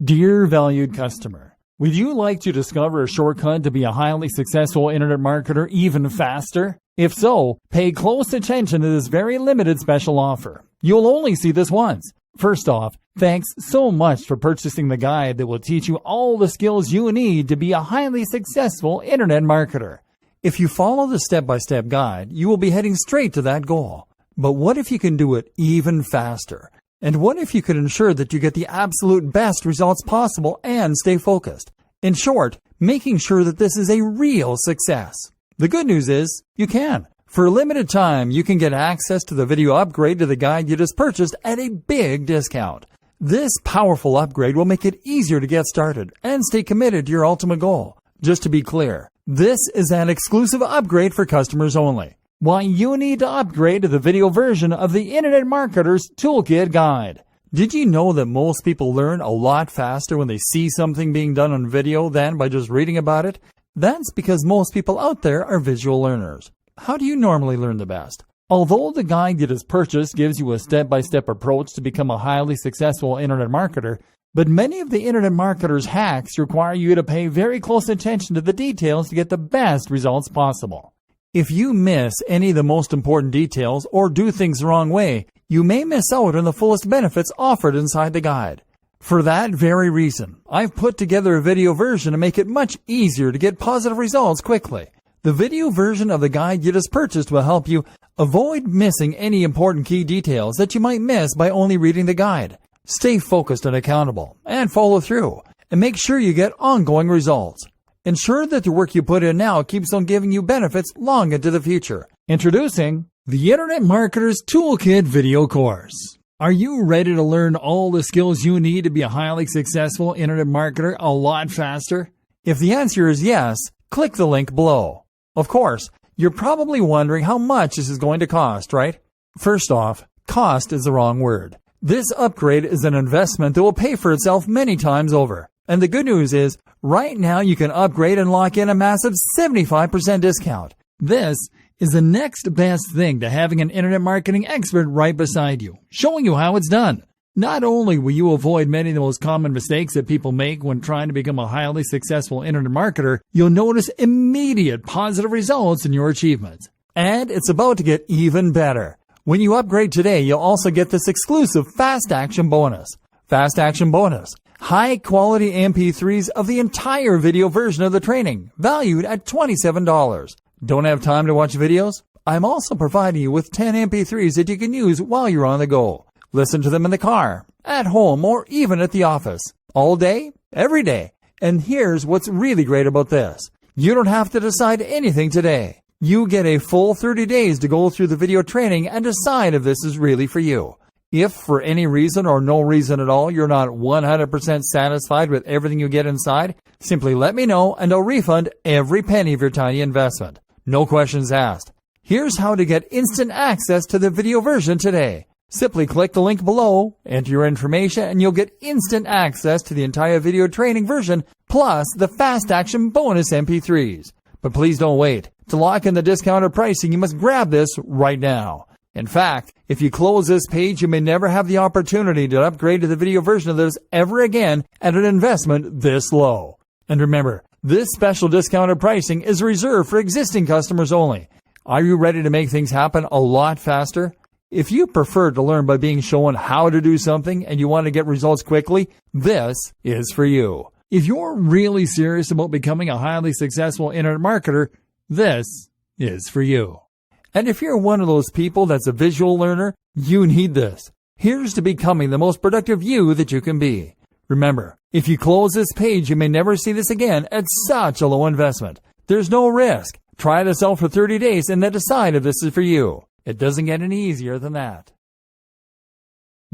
Dear valued customer, would you like to discover a shortcut to be a highly successful internet marketer even faster? If so, pay close attention to this very limited special offer. You'll only see this once. First off, thanks so much for purchasing the guide that will teach you all the skills you need to be a highly successful internet marketer. If you follow the step-by-step guide, you will be heading straight to that goal. But what if you can do it even faster? And what if you could ensure that you get the absolute best results possible and stay focused? In short, making sure that this is a real success. The good news is, you can. For a limited time, you can get access to the video upgrade to the guide you just purchased at a big discount. This powerful upgrade will make it easier to get started and stay committed to your ultimate goal. Just to be clear, this is an exclusive upgrade for customers only. Why you need to upgrade to the video version of the Internet Marketer's Toolkit Guide. Did you know that most people learn a lot faster when they see something being done on video than by just reading about it? That's because most people out there are visual learners. How do you normally learn the best? Although the guide you just purchased gives you a step-by-step approach to become a highly successful internet marketer, but many of the internet marketers' hacks require you to pay very close attention to the details to get the best results possible. If you miss any of the most important details or do things the wrong way, you may miss out on the fullest benefits offered inside the guide. For that very reason, I've put together a video version to make it much easier to get positive results quickly. The video version of the guide you just purchased will help you avoid missing any important key details that you might miss by only reading the guide. Stay focused and accountable, and follow through, and make sure you get ongoing results. Ensure that the work you put in now keeps on giving you benefits long into the future. Introducing the Internet Marketer's Toolkit video course. Are you ready to learn all the skills you need to be a highly successful internet marketer a lot faster? If the answer is yes, click the link below. Of course, you're probably wondering how much this is going to cost, right? First off, cost is the wrong word. This upgrade is an investment that will pay for itself many times over. And the good news is, right now you can upgrade and lock in a massive 75% discount. This is the next best thing to having an internet marketing expert right beside you, showing you how it's done. Not only will you avoid many of the most common mistakes that people make when trying to become a highly successful internet marketer, you'll notice immediate positive results in your achievements. And it's about to get even better. When you upgrade today, you'll also get this exclusive Fast Action bonus. Fast Action bonus. High-quality MP3s of the entire video version of the training, valued at $27. Don't have time to watch videos? I'm also providing you with 10 MP3s that you can use while you're on the go. Listen to them in the car, at home, or even at the office. All day, every day. And here's what's really great about this. You don't have to decide anything today. You get a full 30 days to go through the video training and decide if this is really for you. If for any reason or no reason at all you're not 100% satisfied with everything you get inside, simply let me know and I'll refund every penny of your tiny investment. No questions asked. Here's how to get instant access to the video version today. Simply click the link below, enter your information, and you'll get instant access to the entire video training version plus the Fast Action bonus MP3s. But please don't wait. To lock in the discounted pricing, you must grab this right now. In fact, if you close this page, you may never have the opportunity to upgrade to the video version of this ever again at an investment this low. And remember, this special discounted pricing is reserved for existing customers only. Are you ready to make things happen a lot faster? If you prefer to learn by being shown how to do something and you want to get results quickly, this is for you. If you're really serious about becoming a highly successful internet marketer, this is for you. And if you're one of those people that's a visual learner, you need this. Here's to becoming the most productive you that you can be. Remember, if you close this page, you may never see this again at such a low investment. There's no risk. Try this out for 30 days and then decide if this is for you. It doesn't get any easier than that.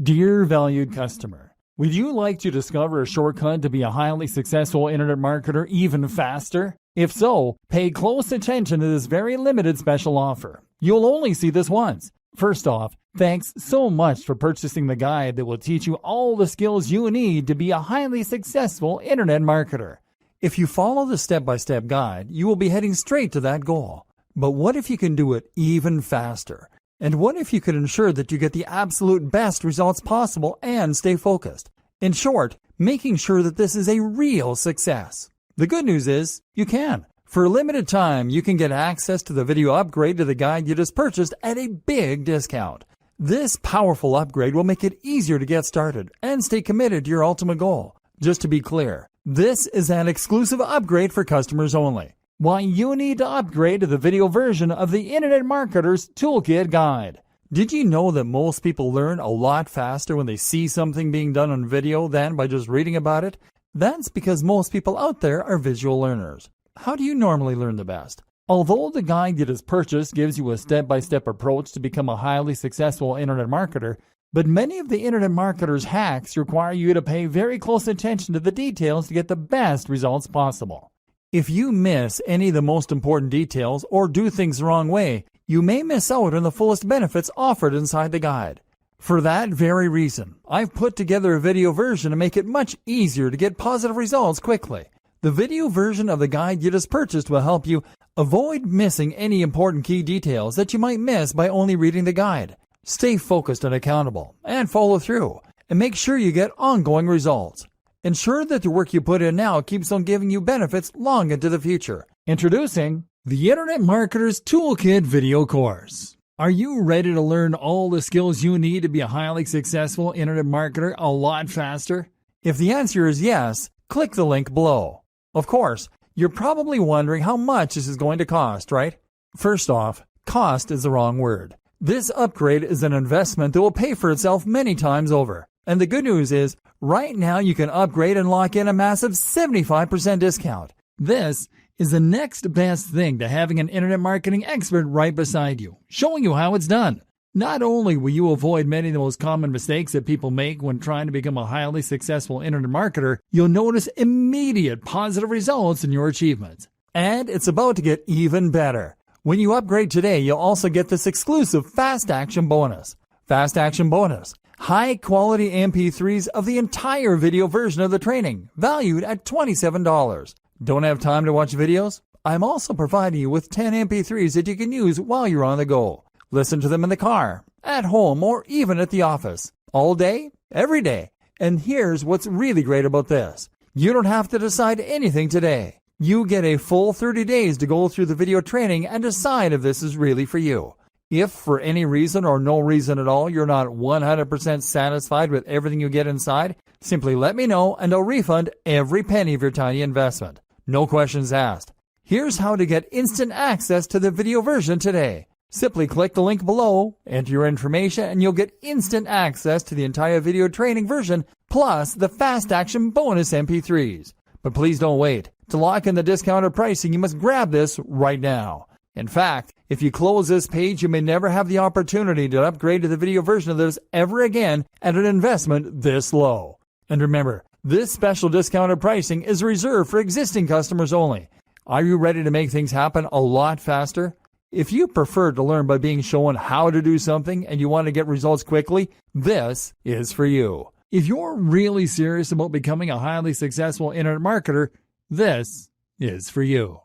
Dear valued customer, would you like to discover a shortcut to be a highly successful internet marketer even faster? If so, pay close attention to this very limited special offer. You'll only see this once. First off, thanks so much for purchasing the guide that will teach you all the skills you need to be a highly successful internet marketer. If you follow the step-by-step guide, you will be heading straight to that goal. But what if you can do it even faster? And what if you could ensure that you get the absolute best results possible and stay focused? In short, making sure that this is a real success. The good news is you can. For a limited time, you can get access to the video upgrade to the guide you just purchased at a big discount. This powerful upgrade will make it easier to get started and stay committed to your ultimate goal. Just to be clear, this is an exclusive upgrade for customers only. Why you need to upgrade to the video version of the Internet Marketer's Toolkit Guide. Did you know that most people learn a lot faster when they see something being done on video than by just reading about it? That's because most people out there are visual learners. How do you normally learn the best? Although the guide you just purchased gives you a step-by-step approach to become a highly successful internet marketer, but many of the internet marketers' hacks require you to pay very close attention to the details to get the best results possible. If you miss any of the most important details or do things the wrong way, you may miss out on the fullest benefits offered inside the guide. For that very reason, I've put together a video version to make it much easier to get positive results quickly. The video version of the guide you just purchased will help you avoid missing any important key details that you might miss by only reading the guide. Stay focused and accountable, and follow through, and make sure you get ongoing results. Ensure that the work you put in now keeps on giving you benefits long into the future. Introducing the Internet Marketer's Toolkit video course. Are you ready to learn all the skills you need to be a highly successful internet marketer a lot faster? If the answer is yes, click the link below. Of course, you're probably wondering how much this is going to cost, right? First off, cost is the wrong word. This upgrade is an investment that will pay for itself many times over. And the good news is, right now you can upgrade and lock in a massive 75% discount. This is the next best thing to having an internet marketing expert right beside you, showing you how it's done. Not only will you avoid many of the most common mistakes that people make when trying to become a highly successful internet marketer, you'll notice immediate positive results in your achievements. And it's about to get even better. When you upgrade today, you'll also get this exclusive Fast Action bonus. Fast Action bonus. High quality MP3s of the entire video version of the training, valued at $27. Don't have time to watch videos? I'm also providing you with 10 MP3s that you can use while you're on the go. Listen to them in the car, at home, or even at the office. All day, every day. And here's what's really great about this. You don't have to decide anything today. You get a full 30 days to go through the video training and decide if this is really for you. If for any reason or no reason at all you're not 100% satisfied with everything you get inside, simply let me know and I'll refund every penny of your tiny investment. No questions asked. Here's how to get instant access to the video version today. Simply click the link below, enter your information, and you'll get instant access to the entire video training version, plus the Fast Action bonus MP3s. But please don't wait. To lock in the discounted pricing, you must grab this right now. In fact, if you close this page, you may never have the opportunity to upgrade to the video version of this ever again at an investment this low. And remember, this special discounted pricing is reserved for existing customers only. Are you ready to make things happen a lot faster? If you prefer to learn by being shown how to do something and you want to get results quickly, this is for you. If you're really serious about becoming a highly successful internet marketer, this is for you.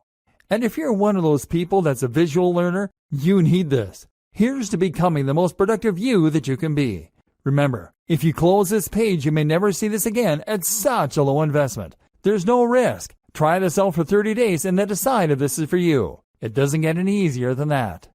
And if you're one of those people that's a visual learner, you need this. Here's to becoming the most productive you that you can be. Remember, if you close this page, you may never see this again at such a low investment. There's no risk. Try this out for 30 days and then decide if this is for you. It doesn't get any easier than that.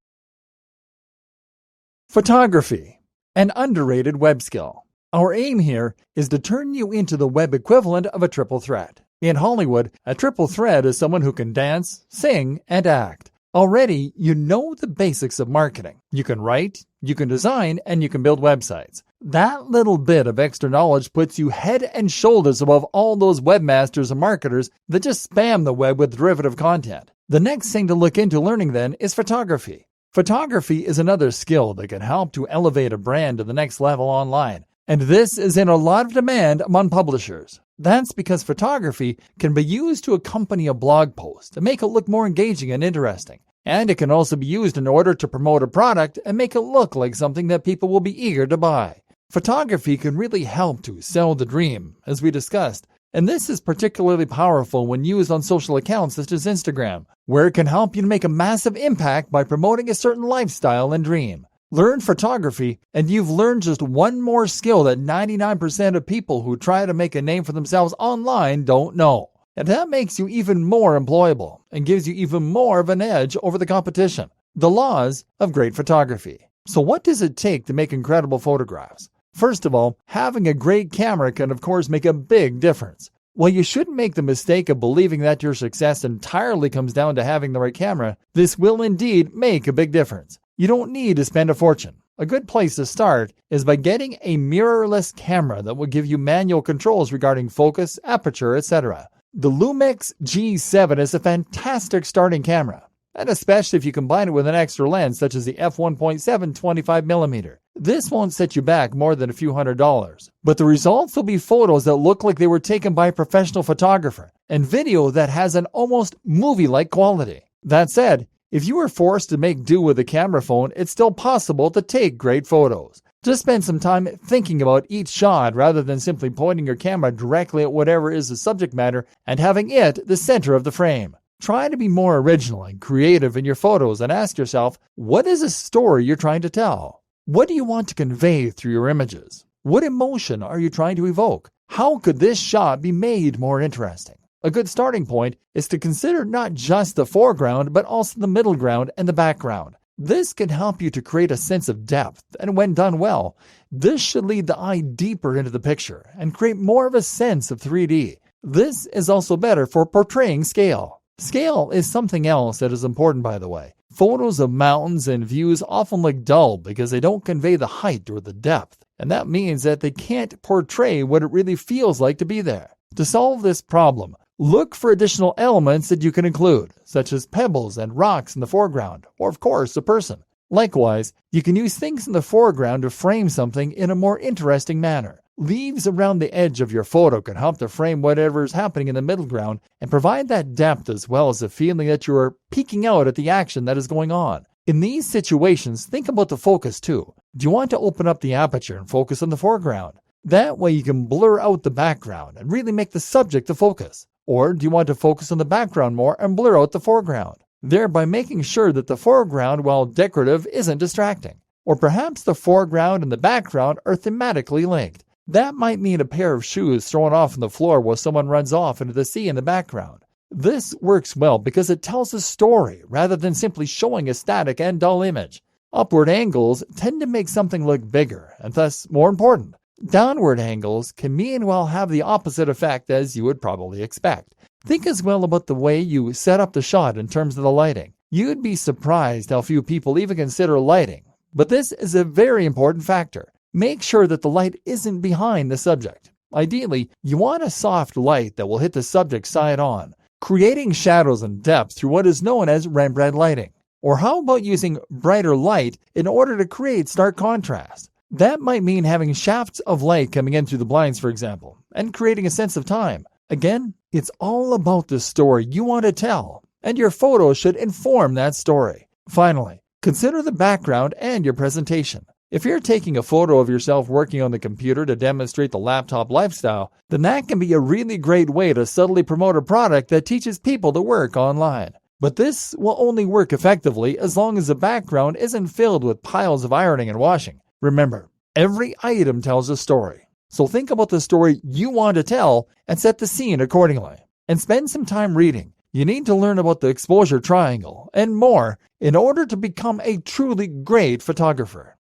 Photography, an underrated web skill. Our aim here is to turn you into the web equivalent of a triple threat. In Hollywood, a triple threat is someone who can dance, sing, and act. Already, you know the basics of marketing. You can write, you can design, and you can build websites. That little bit of extra knowledge puts you head and shoulders above all those webmasters and marketers that just spam the web with derivative content. The next thing to look into learning then is photography. Photography is another skill that can help to elevate a brand to the next level online. And this is in a lot of demand among publishers. That's because photography can be used to accompany a blog post and make it look more engaging and interesting. And it can also be used in order to promote a product and make it look like something that people will be eager to buy. Photography can really help to sell the dream, as we discussed. And this is particularly powerful when used on social accounts such as Instagram, where it can help you to make a massive impact by promoting a certain lifestyle and dream. Learn photography, and you've learned just one more skill that 99% of people who try to make a name for themselves online don't know. And that makes you even more employable and gives you even more of an edge over the competition. The laws of great photography. So what does it take to make incredible photographs? First of all, having a great camera can of course make a big difference. While you shouldn't make the mistake of believing that your success entirely comes down to having the right camera, this will indeed make a big difference. You don't need to spend a fortune. A good place to start is by getting a mirrorless camera that will give you manual controls regarding focus, aperture, etc. The Lumix G7 is a fantastic starting camera, and especially if you combine it with an extra lens such as the f1.7 25mm. This won't set you back more than a few $100s, but the results will be photos that look like they were taken by a professional photographer and video that has an almost movie-like quality. That said, if you were forced to make do with a camera phone, it's still possible to take great photos. Just spend some time thinking about each shot rather than simply pointing your camera directly at whatever is the subject matter and having it the center of the frame. Try to be more original and creative in your photos and ask yourself, what is a story you're trying to tell? What do you want to convey through your images? What emotion are you trying to evoke? How could this shot be made more interesting? A good starting point is to consider not just the foreground, but also the middle ground and the background. This can help you to create a sense of depth, and when done well, this should lead the eye deeper into the picture and create more of a sense of 3D. This is also better for portraying scale. Scale is something else that is important, by the way. Photos of mountains and views often look dull because they don't convey the height or the depth, and that means that they can't portray what it really feels like to be there. To solve this problem, look for additional elements that you can include, such as pebbles and rocks in the foreground, or of course, a person. Likewise, you can use things in the foreground to frame something in a more interesting manner. Leaves around the edge of your photo can help to frame whatever is happening in the middle ground and provide that depth as well as the feeling that you are peeking out at the action that is going on. In these situations, think about the focus too. Do you want to open up the aperture and focus on the foreground? That way you can blur out the background and really make the subject the focus. Or do you want to focus on the background more and blur out the foreground, thereby making sure that the foreground, while decorative, isn't distracting? Or perhaps the foreground and the background are thematically linked. That might mean a pair of shoes thrown off on the floor while someone runs off into the sea in the background. This works well because it tells a story rather than simply showing a static and dull image. Upward angles tend to make something look bigger and thus more important. Downward angles can meanwhile have the opposite effect, as you would probably expect. Think as well about the way you set up the shot in terms of the lighting. You'd be surprised how few people even consider lighting, but this is a very important factor. Make sure that the light isn't behind the subject. Ideally, you want a soft light that will hit the subject side on, creating shadows and depth through what is known as Rembrandt lighting. Or how about using brighter light in order to create stark contrast? That might mean having shafts of light coming in through the blinds, for example, and creating a sense of time. Again, it's all about the story you want to tell, and your photo should inform that story. Finally, consider the background and your presentation. If you're taking a photo of yourself working on the computer to demonstrate the laptop lifestyle, then that can be a really great way to subtly promote a product that teaches people to work online. But this will only work effectively as long as the background isn't filled with piles of ironing and washing. Remember, every item tells a story. So think about the story you want to tell and set the scene accordingly. And spend some time reading. You need to learn about the exposure triangle and more in order to become a truly great photographer.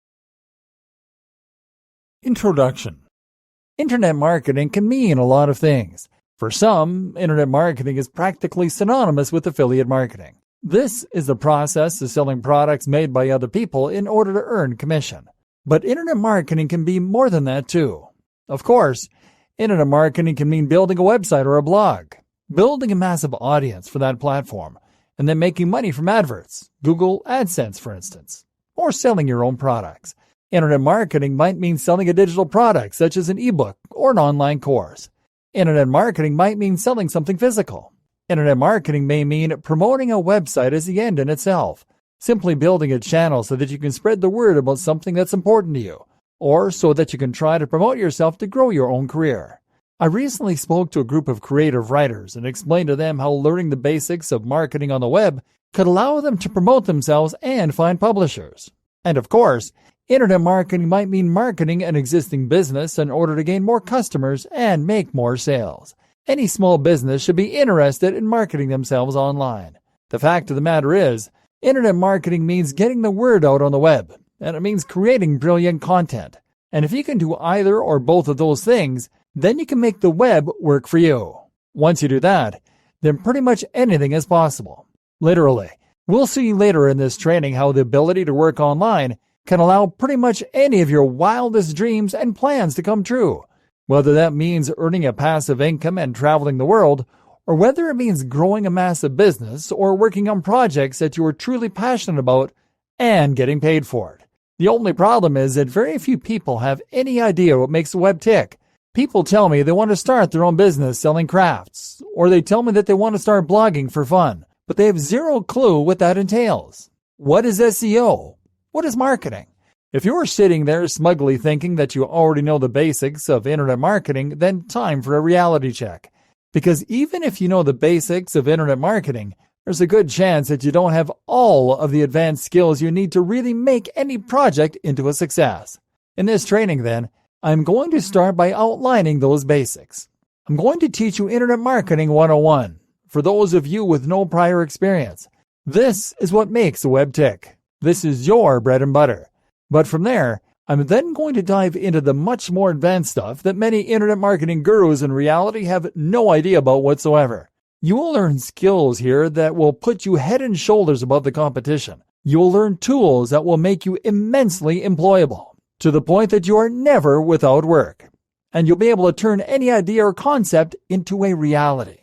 Introduction. Internet marketing can mean a lot of things. For some, internet marketing is practically synonymous with affiliate marketing. This is the process of selling products made by other people in order to earn commission. But internet marketing can be more than that too. Of course, internet marketing can mean building a website or a blog, building a massive audience for that platform, and then making money from adverts, Google AdSense for instance, or selling your own products. Internet marketing might mean selling a digital product such as an ebook or an online course. Internet marketing might mean selling something physical. Internet marketing may mean promoting a website as the end in itself, simply building a channel so that you can spread the word about something that's important to you, or so that you can try to promote yourself to grow your own career. I recently spoke to a group of creative writers and explained to them how learning the basics of marketing on the web could allow them to promote themselves and find publishers. And of course, internet marketing might mean marketing an existing business in order to gain more customers and make more sales. Any small business should be interested in marketing themselves online. The fact of the matter is, internet marketing means getting the word out on the web, and it means creating brilliant content. And if you can do either or both of those things, then you can make the web work for you. Once you do that, then pretty much anything is possible. Literally. We'll see later in this training how the ability to work online can allow pretty much any of your wildest dreams and plans to come true. Whether that means earning a passive income and traveling the world, or whether it means growing a massive business or working on projects that you are truly passionate about and getting paid for it. The only problem is that very few people have any idea what makes the web tick. People tell me they want to start their own business selling crafts, or they tell me that they want to start blogging for fun, but they have zero clue what that entails. What is SEO? What is marketing? If you're sitting there smugly thinking that you already know the basics of internet marketing, then time for a reality check. Because even if you know the basics of internet marketing, there's a good chance that you don't have all of the advanced skills you need to really make any project into a success. In this training, then, I'm going to start by outlining those basics. I'm going to teach you Internet Marketing 101 for those of you with no prior experience. This is what makes the web tick. This is your bread and butter. But from there, I'm then going to dive into the much more advanced stuff that many internet marketing gurus in reality have no idea about whatsoever. You will learn skills here that will put you head and shoulders above the competition. You will learn tools that will make you immensely employable, to the point that you are never without work. And you'll be able to turn any idea or concept into a reality.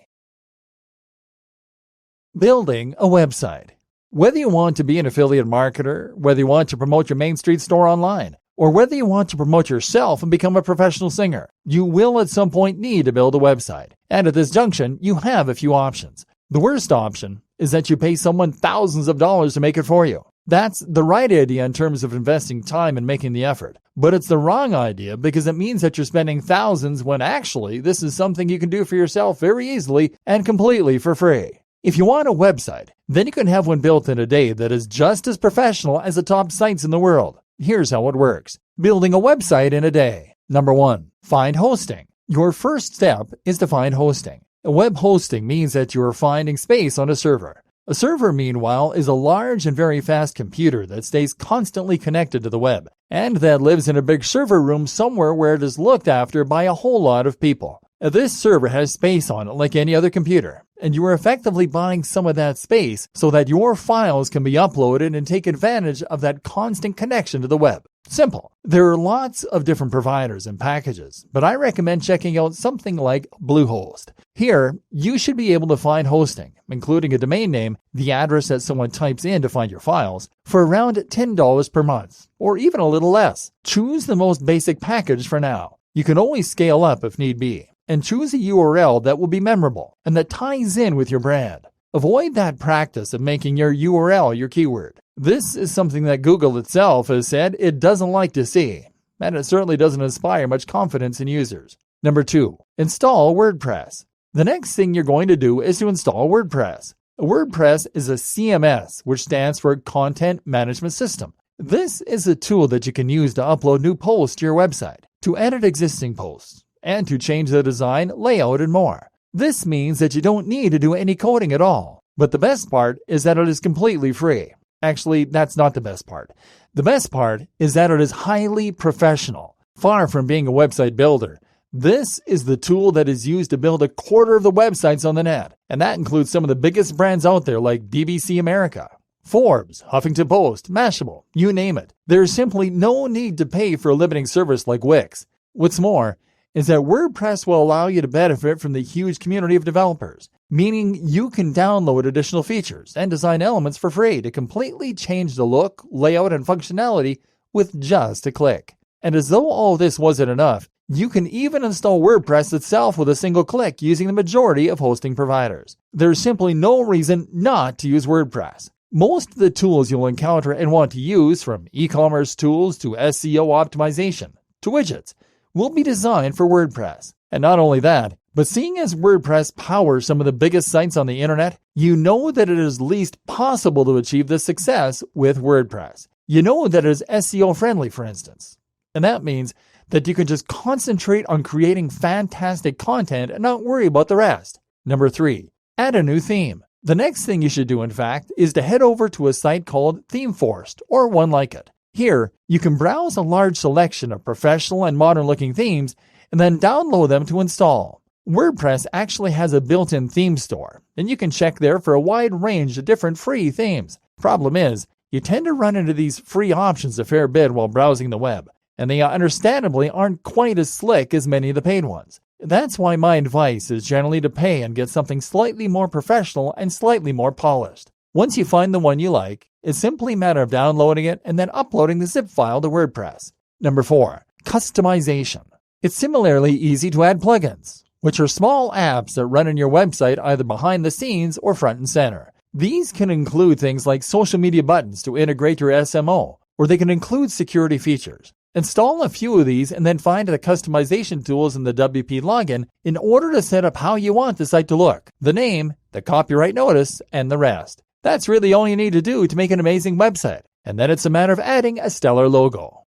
Building a website. Whether you want to be an affiliate marketer, whether you want to promote your Main Street store online, or whether you want to promote yourself and become a professional singer, you will at some point need to build a website. And at this junction, you have a few options. The worst option is that you pay someone thousands of dollars to make it for you. That's the right idea in terms of investing time and making the effort. But it's the wrong idea because it means that you're spending thousands when actually this is something you can do for yourself very easily and completely for free. If you want a website, then you can have one built in a day that is just as professional as the top sites in the world. Here's how it works. Building a website in a day. Number 1. Find hosting. Your first step is to find hosting. Web hosting means that you are finding space on a server. A server, meanwhile, is a large and very fast computer that stays constantly connected to the web, and that lives in a big server room somewhere where it is looked after by a whole lot of people. This server has space on it like any other computer, and you are effectively buying some of that space so that your files can be uploaded and take advantage of that constant connection to the web. Simple. There are lots of different providers and packages, but I recommend checking out something like Bluehost. Here, you should be able to find hosting, including a domain name, the address that someone types in to find your files, for around $10 per month, or even a little less. Choose the most basic package for now. You can always scale up if need be. And choose a URL that will be memorable and that ties in with your brand. Avoid that practice of making your URL your keyword. This is something that Google itself has said it doesn't like to see, and it certainly doesn't inspire much confidence in users. Number 2, install WordPress. The next thing you're going to do is to install WordPress. WordPress is a CMS, which stands for Content Management System. This is a tool that you can use to upload new posts to your website, to edit existing posts, and to change the design, layout, and more. This means that you don't need to do any coding at all. But the best part is that it is completely free. Actually, that's not the best part. The best part is that it is highly professional. Far from being a website builder, this is the tool that is used to build a quarter of the websites on the net. And that includes some of the biggest brands out there like BBC America, Forbes, Huffington Post, Mashable, you name it. There's simply no need to pay for a limiting service like Wix. What's more, is that WordPress will allow you to benefit from the huge community of developers, meaning you can download additional features and design elements for free to completely change the look, layout, and functionality with just a click. And as though all this wasn't enough, you can even install WordPress itself with a single click using the majority of hosting providers. There's simply no reason not to use WordPress. Most of the tools you'll encounter and want to use, from e-commerce tools to SEO optimization to widgets, will be designed for WordPress. And not only that, but seeing as WordPress powers some of the biggest sites on the internet, you know that it is least possible to achieve this success with WordPress. you know that it is SEO friendly, for instance. And that means that you can just concentrate on creating fantastic content and not worry about the rest. Number 3, add a new theme. The next thing you should do, in fact, is to head over to a site called ThemeForest or one like it. Here, you can browse a large selection of professional and modern-looking themes and then download them to install. WordPress actually has a built-in theme store, and you can check there for a wide range of different free themes. Problem is, you tend to run into these free options a fair bit while browsing the web, and they understandably aren't quite as slick as many of the paid ones. That's why my advice is generally to pay and get something slightly more professional and slightly more polished. Once you find the one you like, it's simply a matter of downloading it and then uploading the zip file to WordPress. Number 4, customization. It's similarly easy to add plugins, which are small apps that run on your website either behind the scenes or front and center. These can include things like social media buttons to integrate your SMO, or they can include security features. Install a few of these and then find the customization tools in the WP login in order to set up how you want the site to look, the name, the copyright notice, and the rest. That's really all you need to do to make an amazing website, and then it's a matter of adding a stellar logo.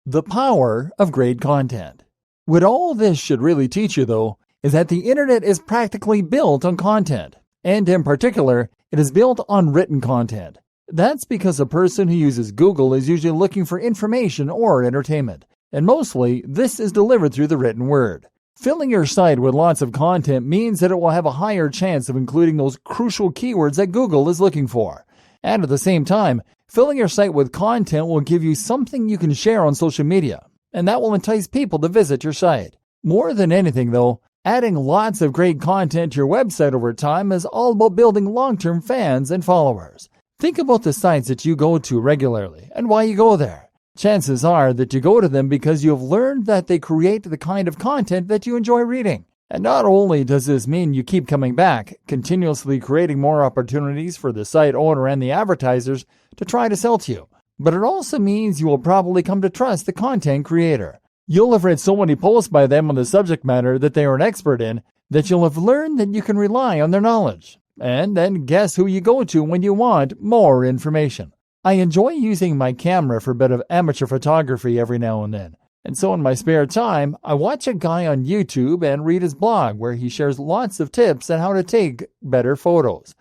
The power of great content. What all this should really teach you, though, is that the internet is practically built on content, and in particular, it is built on written content. That's because a person who uses Google is usually looking for information or entertainment, and mostly this is delivered through the written word. Filling your site with lots of content means that it will have a higher chance of including those crucial keywords that Google is looking for. And at the same time, filling your site with content will give you something you can share on social media, and that will entice people to visit your site. More than anything, though, adding lots of great content to your website over time is all about building long-term fans and followers. Think about the sites that you go to regularly and why you go there. Chances are that you go to them because you have learned that they create the kind of content that you enjoy reading. And not only does this mean you keep coming back, continuously creating more opportunities for the site owner and the advertisers to try to sell to you, but it also means you will probably come to trust the content creator. You'll have read so many posts by them on the subject matter that they are an expert in that you'll have learned that you can rely on their knowledge. And then guess who you go to when you want more information. I enjoy using my camera for a bit of amateur photography every now and then. And so in my spare time, I watch a guy on YouTube and read his blog where he shares lots of tips on how to take better photos.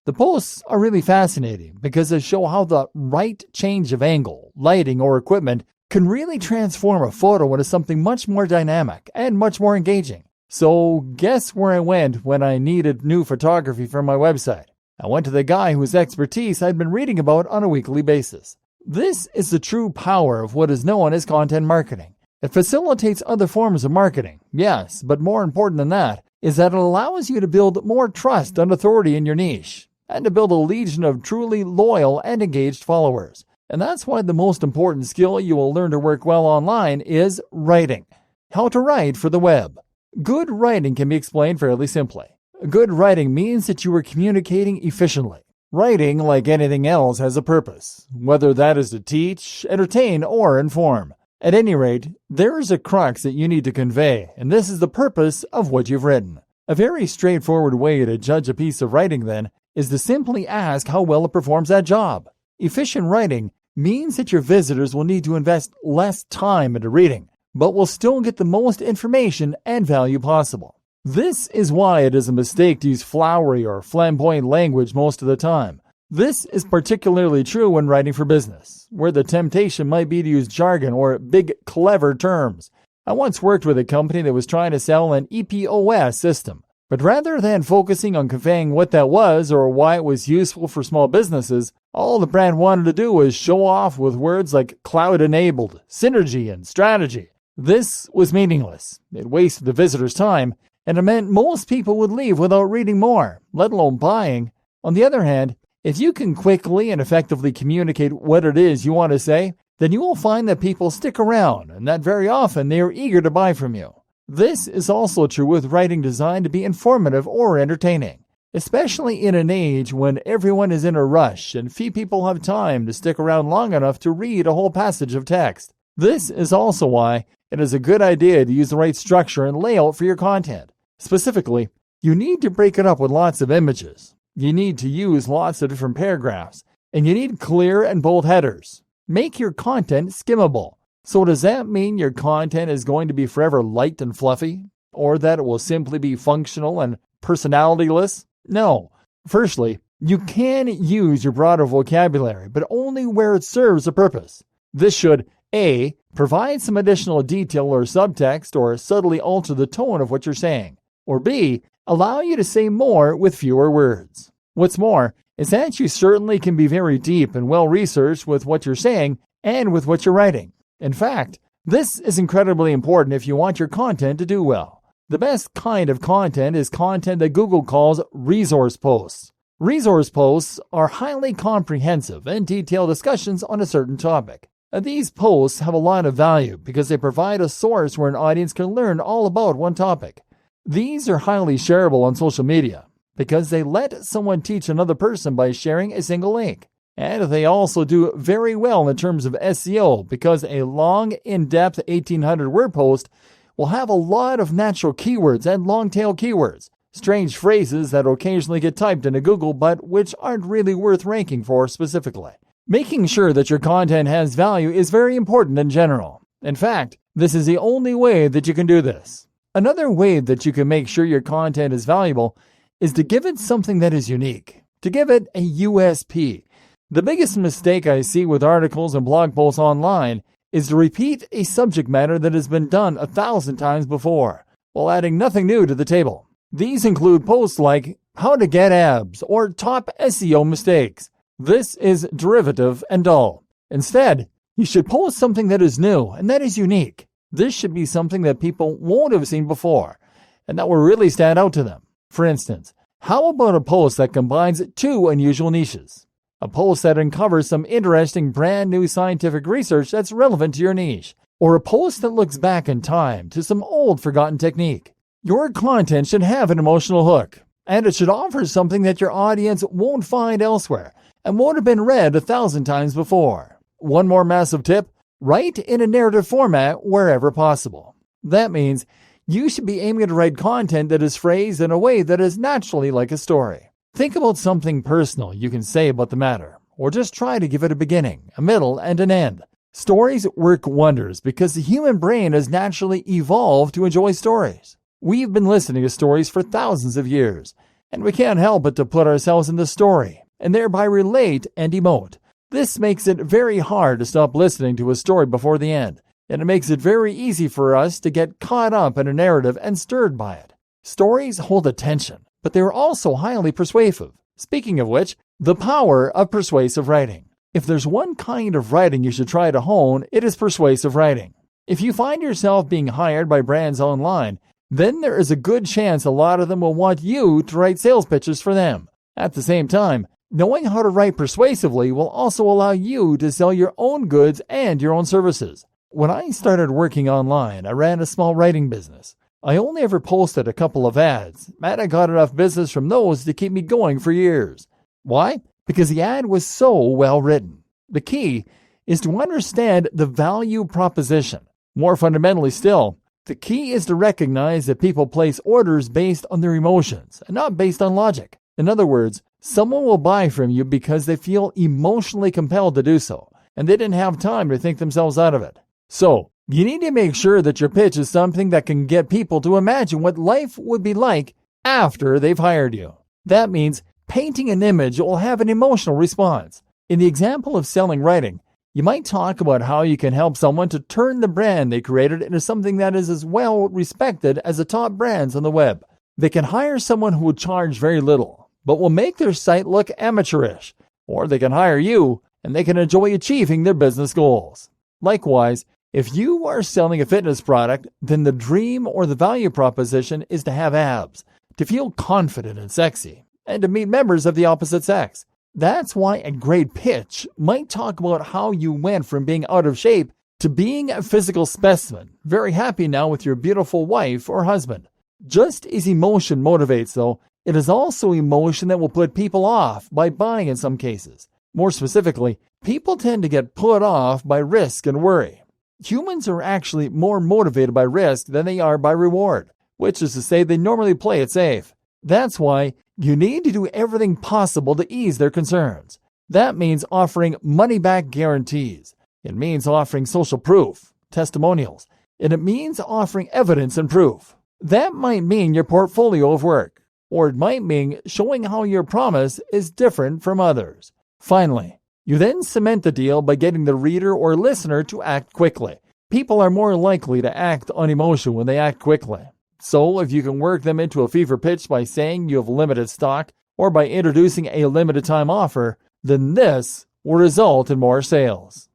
The posts are really fascinating because they show how the right change of angle, lighting, or equipment can really transform a photo into something much more dynamic and much more engaging. So guess where I went when I needed new photography for my website? I went to the guy whose expertise I'd been reading about on a weekly basis. This is the true power of what is known as content marketing. It facilitates other forms of marketing, yes, but more important than that is that it allows you to build more trust and authority in your niche, and to build a legion of truly loyal and engaged followers. And that's why the most important skill you will learn to work well online is writing. How to write for the web. Good writing can be explained fairly simply. Good writing means that you are communicating efficiently. Writing, like anything else, has a purpose, whether that is to teach, entertain, or inform. At any rate, there is a crux that you need to convey, and this is the purpose of what you've written. A very straightforward way to judge a piece of writing, then, is to simply ask how well it performs that job. Efficient writing means that your visitors will need to invest less time into reading, but will still get the most information and value possible. This is why it is a mistake to use flowery or flamboyant language most of the time. This is particularly true when writing for business, where the temptation might be to use jargon or big, clever terms. I once worked with a company that was trying to sell an EPOS system, but rather than focusing on conveying what that was or why it was useful for small businesses, all the brand wanted to do was show off with words like cloud-enabled, synergy, and strategy. This was meaningless. It wasted the visitor's time, and it meant most people would leave without reading more, let alone buying. On the other hand, if you can quickly and effectively communicate what it is you want to say, then you will find that people stick around, and that very often they are eager to buy from you. This is also true with writing designed to be informative or entertaining, especially in an age when everyone is in a rush and few people have time to stick around long enough to read a whole passage of text. This is also why it is a good idea to use the right structure and layout for your content. Specifically, you need to break it up with lots of images. You need to use lots of different paragraphs, And you need clear and bold headers. Make your content skimmable. So does that mean your content is going to be forever light and fluffy? Or that it will simply be functional and personalityless? No. Firstly, you can use your broader vocabulary, but only where it serves a purpose. This should A. Provide some additional detail or subtext or subtly alter the tone of what you're saying. Or B. Allow you to say more with fewer words. What's more is that you certainly can be very deep and well-researched with what you're saying and with what you're writing. In fact, this is incredibly important if you want your content to do well. The best kind of content is content that Google calls resource posts. Resource posts are highly comprehensive and detailed discussions on a certain topic. These posts have a lot of value because they provide a source where an audience can learn all about one topic. These are highly shareable on social media because they let someone teach another person by sharing a single link. And they also do very well in terms of SEO because a long, in-depth 1,800-word post will have a lot of natural keywords and long-tail keywords, strange phrases that occasionally get typed into Google but which aren't really worth ranking for specifically. Making sure that your content has value is very important in general. In fact, this is the only way that you can do this. Another way that you can make sure your content is valuable is to give it something that is unique, to give it a USP. The biggest mistake I see with articles and blog posts online is to repeat a subject matter that has been done 1,000 times before, while adding nothing new to the table. These include posts like how to get abs or top SEO mistakes. This is derivative and dull. Instead, you should post something that is new and that is unique. This should be something that people won't have seen before and that will really stand out to them. For instance, how about a post that combines two unusual niches? A post that uncovers some interesting brand new scientific research that's relevant to your niche. Or a post that looks back in time to some old forgotten technique. Your content should have an emotional hook, and it should offer something that your audience won't find elsewhere and won't have been read 1,000 times before. One more massive tip, write in a narrative format wherever possible. That means you should be aiming to write content that is phrased in a way that is naturally like a story. Think about something personal you can say about the matter, or just try to give it a beginning, a middle, and an end. Stories work wonders because the human brain has naturally evolved to enjoy stories. We've been listening to stories for thousands of years, and we can't help but to put ourselves in the story, and thereby relate and emote. This makes it very hard to stop listening to a story before the end, and it makes it very easy for us to get caught up in a narrative and stirred by it. Stories hold attention, but they are also highly persuasive. Speaking of which, the power of persuasive writing. If there's one kind of writing you should try to hone, it is persuasive writing. If you find yourself being hired by brands online, then there is a good chance a lot of them will want you to write sales pitches for them. At the same time, knowing how to write persuasively will also allow you to sell your own goods and your own services. When I started working online, I ran a small writing business. I only ever posted a couple of ads, and I got enough business from those to keep me going for years. Why? Because the ad was so well written. The key is to understand the value proposition. More fundamentally still, the key is to recognize that people place orders based on their emotions and not based on logic. In other words, someone will buy from you because they feel emotionally compelled to do so, and they didn't have time to think themselves out of it. So, you need to make sure that your pitch is something that can get people to imagine what life would be like after they've hired you. That means painting an image will have an emotional response. In the example of selling writing, you might talk about how you can help someone to turn the brand they created into something that is as well respected as the top brands on the web. They can hire someone who will charge very little, but will make their site look amateurish. Or they can hire you, and they can enjoy achieving their business goals. Likewise, if you are selling a fitness product, then the dream or the value proposition is to have abs, to feel confident and sexy, and to meet members of the opposite sex. That's why a great pitch might talk about how you went from being out of shape to being a physical specimen, very happy now with your beautiful wife or husband. Just as emotion motivates, though, it is also emotion that will put people off by buying in some cases. More specifically, people tend to get put off by risk and worry. Humans are actually more motivated by risk than they are by reward, which is to say they normally play it safe. That's why you need to do everything possible to ease their concerns. That means offering money-back guarantees. It means offering social proof, testimonials, and it means offering evidence and proof. That might mean your portfolio of work, or it might mean showing how your promise is different from others. Finally, you then cement the deal by getting the reader or listener to act quickly. People are more likely to act on emotion when they act quickly. So if you can work them into a fever pitch by saying you have limited stock or by introducing a limited time offer, then this will result in more sales.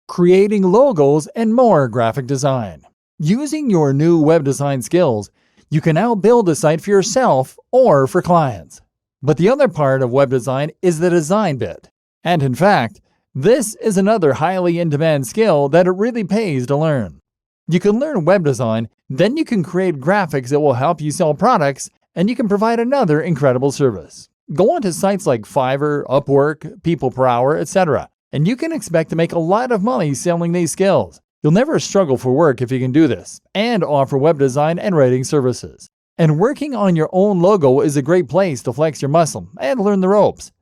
Creating logos and more graphic design. Using your new web design skills, you can now build a site for yourself or for clients. But the other part of web design is the design bit. And in fact, this is another highly in-demand skill that it really pays to learn. You can learn web design, then you can create graphics that will help you sell products, and you can provide another incredible service. Go onto sites like Fiverr, Upwork, People Per Hour, etc., and you can expect to make a lot of money selling these skills. You'll never struggle for work if you can do this, and offer web design and writing services. And working on your own logo is a great place to flex your muscle and learn the ropes.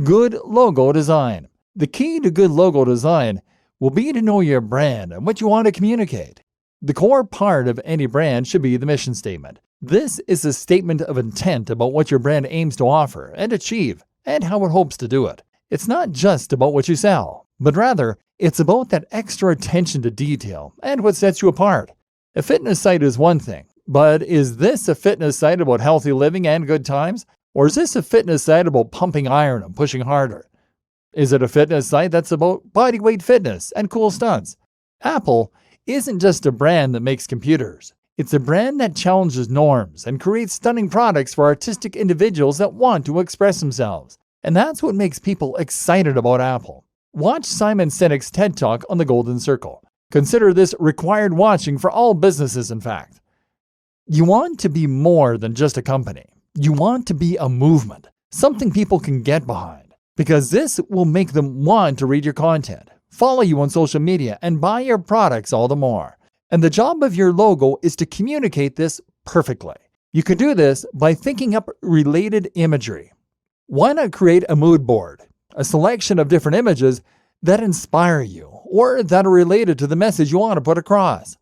Good logo design. The key to good logo design will be to know your brand and what you want to communicate. The core part of any brand should be the mission statement. This is a statement of intent about what your brand aims to offer and achieve, and how it hopes to do it. It's not just about what you sell, but rather, it's about that extra attention to detail and what sets you apart. A fitness site is one thing, but is this a fitness site about healthy living and good times? Or is this a fitness site about pumping iron and pushing harder? Is it a fitness site that's about bodyweight fitness and cool stunts? Apple isn't just a brand that makes computers. It's a brand that challenges norms and creates stunning products for artistic individuals that want to express themselves. And that's what makes people excited about Apple. Watch Simon Sinek's TED Talk on the Golden Circle. Consider this required watching for all businesses, in fact. You want to be more than just a company. You want to be a movement, something people can get behind, because this will make them want to read your content, follow you on social media, and buy your products all the more. And the job of your logo is to communicate this perfectly. You can do this by thinking up related imagery. Why not create a mood board, a selection of different images that inspire you or that are related to the message you want to put across?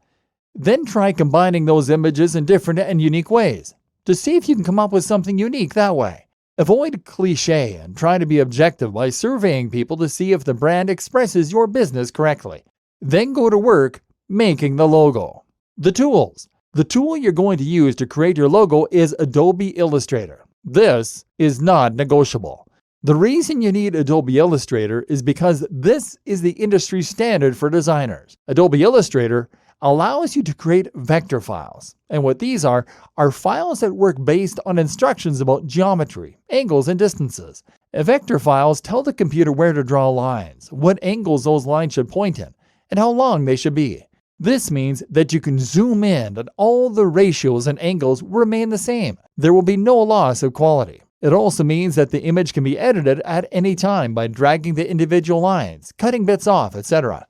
Then try combining those images in different and unique ways to see if you can come up with something unique that way. Avoid cliché and try to be objective by surveying people to see if the brand expresses your business correctly. Then go to work making the logo. The tools. The tool you're going to use to create your logo is Adobe Illustrator. This is not negotiable. The reason you need Adobe Illustrator is because this is the industry standard for designers. Adobe Illustrator allows you to create vector files. And what these are files that work based on instructions about geometry, angles, and distances. Vector files tell the computer where to draw lines, what angles those lines should point in, and how long they should be. This means that you can zoom in and all the ratios and angles remain the same. There will be no loss of quality. It also means that the image can be edited at any time by dragging the individual lines, cutting bits off, etc.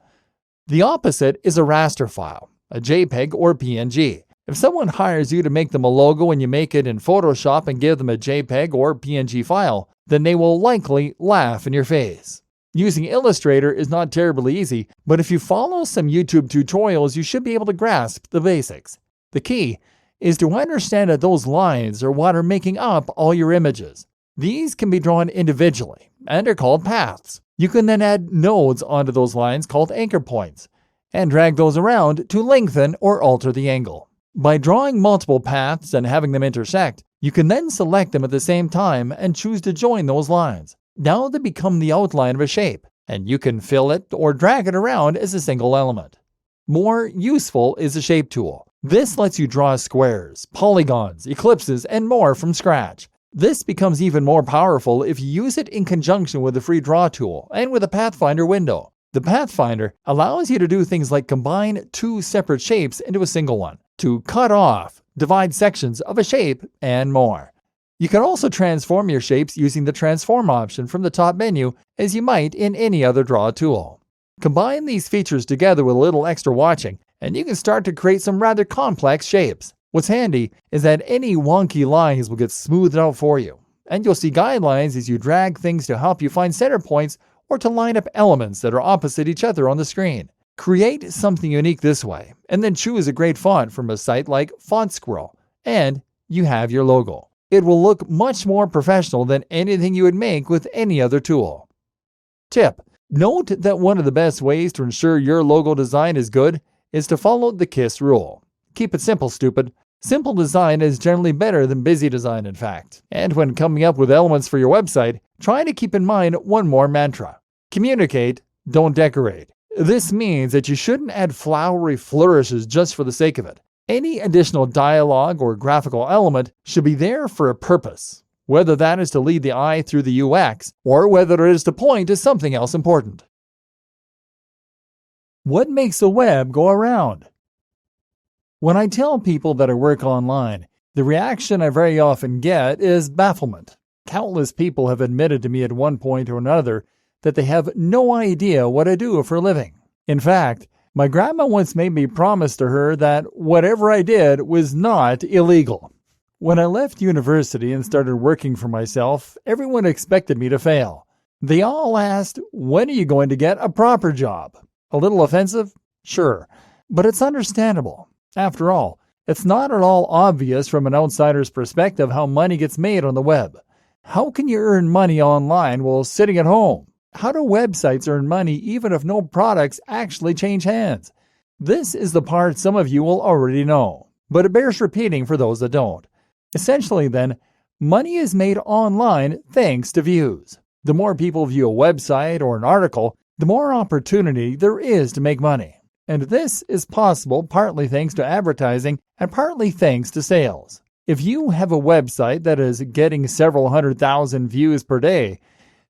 The opposite is a raster file, a JPEG or PNG. If someone hires you to make them a logo and you make it in Photoshop and give them a JPEG or PNG file, then they will likely laugh in your face. Using Illustrator is not terribly easy, but if you follow some YouTube tutorials, you should be able to grasp the basics. The key is to understand that those lines are what are making up all your images. These can be drawn individually and are called paths. You can then add nodes onto those lines called anchor points and drag those around to lengthen or alter the angle. By drawing multiple paths and having them intersect, you can then select them at the same time and choose to join those lines. Now they become the outline of a shape, and you can fill it or drag it around as a single element. More useful is the Shape tool. This lets you draw squares, polygons, ellipses, and more from scratch. This becomes even more powerful if you use it in conjunction with the free Draw tool and with a Pathfinder window. The Pathfinder allows you to do things like combine two separate shapes into a single one, to cut off, divide sections of a shape, and more. You can also transform your shapes using the Transform option from the top menu, as you might in any other Draw tool. Combine these features together with a little extra watching, and you can start to create some rather complex shapes. What's handy is that any wonky lines will get smoothed out for you, and you'll see guidelines as you drag things to help you find center points or to line up elements that are opposite each other on the screen. Create something unique this way, and then choose a great font from a site like Font Squirrel, and you have your logo. It will look much more professional than anything you would make with any other tool. Tip: note that one of the best ways to ensure your logo design is good is to follow the KISS rule. Keep it simple, stupid. Simple design is generally better than busy design, in fact. And when coming up with elements for your website, try to keep in mind one more mantra. Communicate, don't decorate. This means that you shouldn't add flowery flourishes just for the sake of it. Any additional dialogue or graphical element should be there for a purpose, whether that is to lead the eye through the UX or whether it is to point to something else important. What makes the web go around? When I tell people that I work online, the reaction I very often get is bafflement. Countless people have admitted to me at one point or another that they have no idea what I do for a living. In fact, my grandma once made me promise to her that whatever I did was not illegal. When I left university and started working for myself, everyone expected me to fail. They all asked, "When are you going to get a proper job?" A little offensive? Sure, but it's understandable. After all, it's not at all obvious from an outsider's perspective how money gets made on the web. How can you earn money online while sitting at home? How do websites earn money even if no products actually change hands? This is the part some of you will already know, but it bears repeating for those that don't. Essentially then, money is made online thanks to views. The more people view a website or an article, the more opportunity there is to make money. And this is possible partly thanks to advertising and partly thanks to sales. If you have a website that is getting several 100,000 views per day,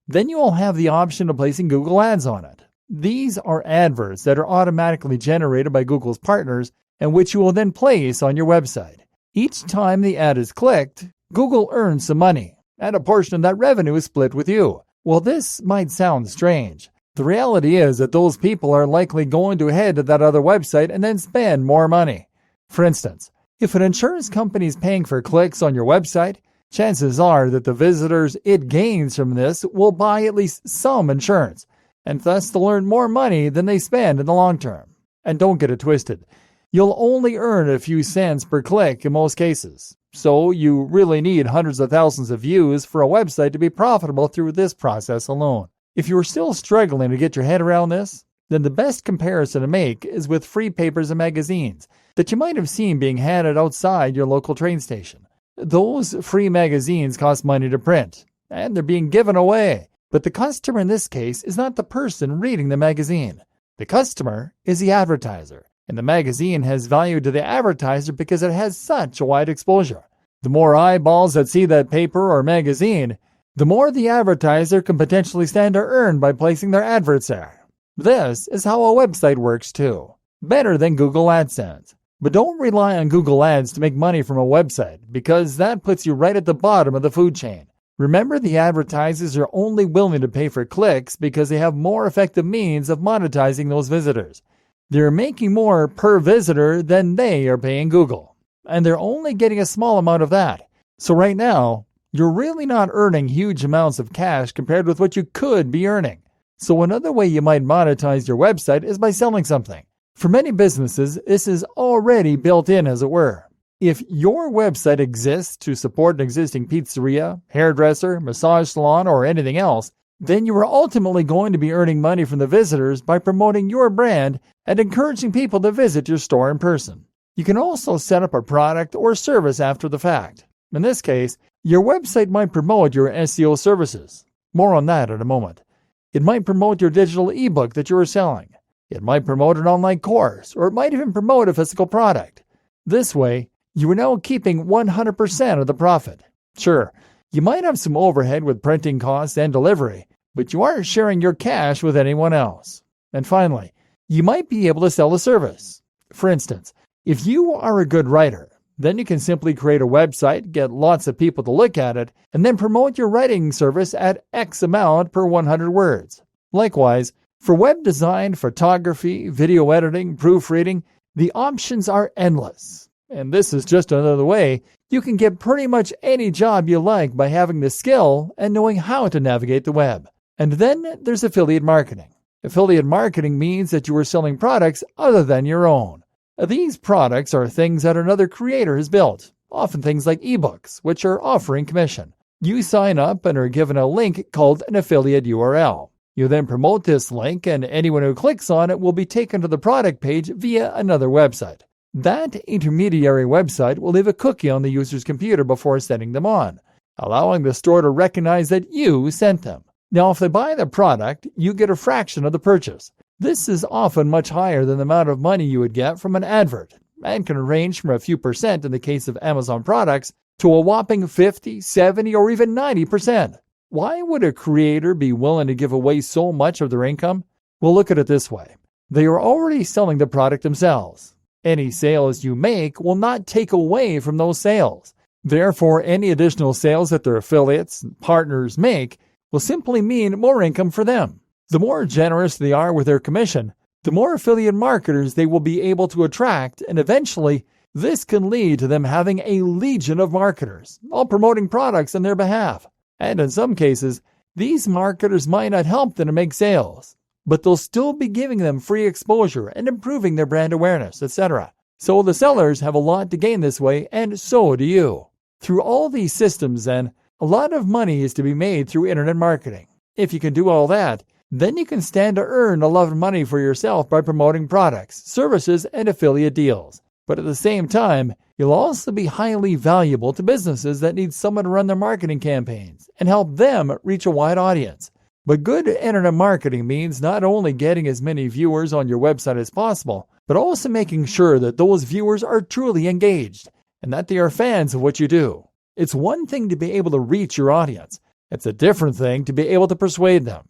then you will have the option of placing Google Ads on it. These are adverts that are automatically generated by Google's partners and which you will then place on your website. Each time the ad is clicked, Google earns some money, and a portion of that revenue is split with you. Well, this might sound strange. The reality is that those people are likely going to head to that other website and then spend more money. For instance, if an insurance company is paying for clicks on your website, chances are that the visitors it gains from this will buy at least some insurance, and thus they'll earn more money than they spend in the long term. And don't get it twisted. You'll only earn a few cents per click in most cases. So you really need hundreds of thousands of views for a website to be profitable through this process alone. If you're still struggling to get your head around this, then the best comparison to make is with free papers and magazines that you might have seen being handed outside your local train station. Those free magazines cost money to print, and they're being given away. But the customer in this case is not the person reading the magazine. The customer is the advertiser, and the magazine has value to the advertiser because it has such a wide exposure. The more eyeballs that see that paper or magazine, the more the advertiser can potentially stand to earn by placing their adverts there. This is how a website works too. Better than Google AdSense. But don't rely on Google Ads to make money from a website, because that puts you right at the bottom of the food chain. Remember, the advertisers are only willing to pay for clicks because they have more effective means of monetizing those visitors. They're making more per visitor than they are paying Google, and they're only getting a small amount of that. So right now, you're really not earning huge amounts of cash compared with what you could be earning. So another way you might monetize your website is by selling something. For many businesses, this is already built in, as it were. If your website exists to support an existing pizzeria, hairdresser, massage salon, or anything else, then you are ultimately going to be earning money from the visitors by promoting your brand and encouraging people to visit your store in person. You can also set up a product or service after the fact. In this case, your website might promote your SEO services. More on that in a moment. It might promote your digital ebook that you are selling. It might promote an online course, or it might even promote a physical product. This way, you are now keeping 100% of the profit. Sure, you might have some overhead with printing costs and delivery, but you aren't sharing your cash with anyone else. And finally, you might be able to sell a service. For instance, if you are a good writer, then you can simply create a website, get lots of people to look at it, and then promote your writing service at X amount per 100 words. Likewise, for web design, photography, video editing, proofreading, the options are endless. And this is just another way you can get pretty much any job you like by having the skill and knowing how to navigate the web. And then there's affiliate marketing. Affiliate marketing means that you are selling products other than your own. These products are things that another creator has built, often things like ebooks, which are offering commission. You sign up and are given a link called an affiliate URL. You then promote this link, and anyone who clicks on it will be taken to the product page via another website. That intermediary website will leave a cookie on the user's computer before sending them on, allowing the store to recognize that you sent them. Now, if they buy the product, you get a fraction of the purchase. This is often much higher than the amount of money you would get from an advert, and can range from a few percent in the case of Amazon products to a whopping 50, 70, or even 90%. Why would a creator be willing to give away so much of their income? Well, look at it this way. They are already selling the product themselves. Any sales you make will not take away from those sales. Therefore, any additional sales that their affiliates and partners make will simply mean more income for them. The more generous they are with their commission, the more affiliate marketers they will be able to attract, and eventually, this can lead to them having a legion of marketers, all promoting products on their behalf. And in some cases, these marketers might not help them to make sales, but they'll still be giving them free exposure and improving their brand awareness, etc. So the sellers have a lot to gain this way, and so do you. Through all these systems, then, a lot of money is to be made through internet marketing. If you can do all that, then you can stand to earn a lot of money for yourself by promoting products, services, and affiliate deals. But at the same time, you'll also be highly valuable to businesses that need someone to run their marketing campaigns and help them reach a wide audience. But good internet marketing means not only getting as many viewers on your website as possible, but also making sure that those viewers are truly engaged and that they are fans of what you do. It's one thing to be able to reach your audience. It's a different thing to be able to persuade them.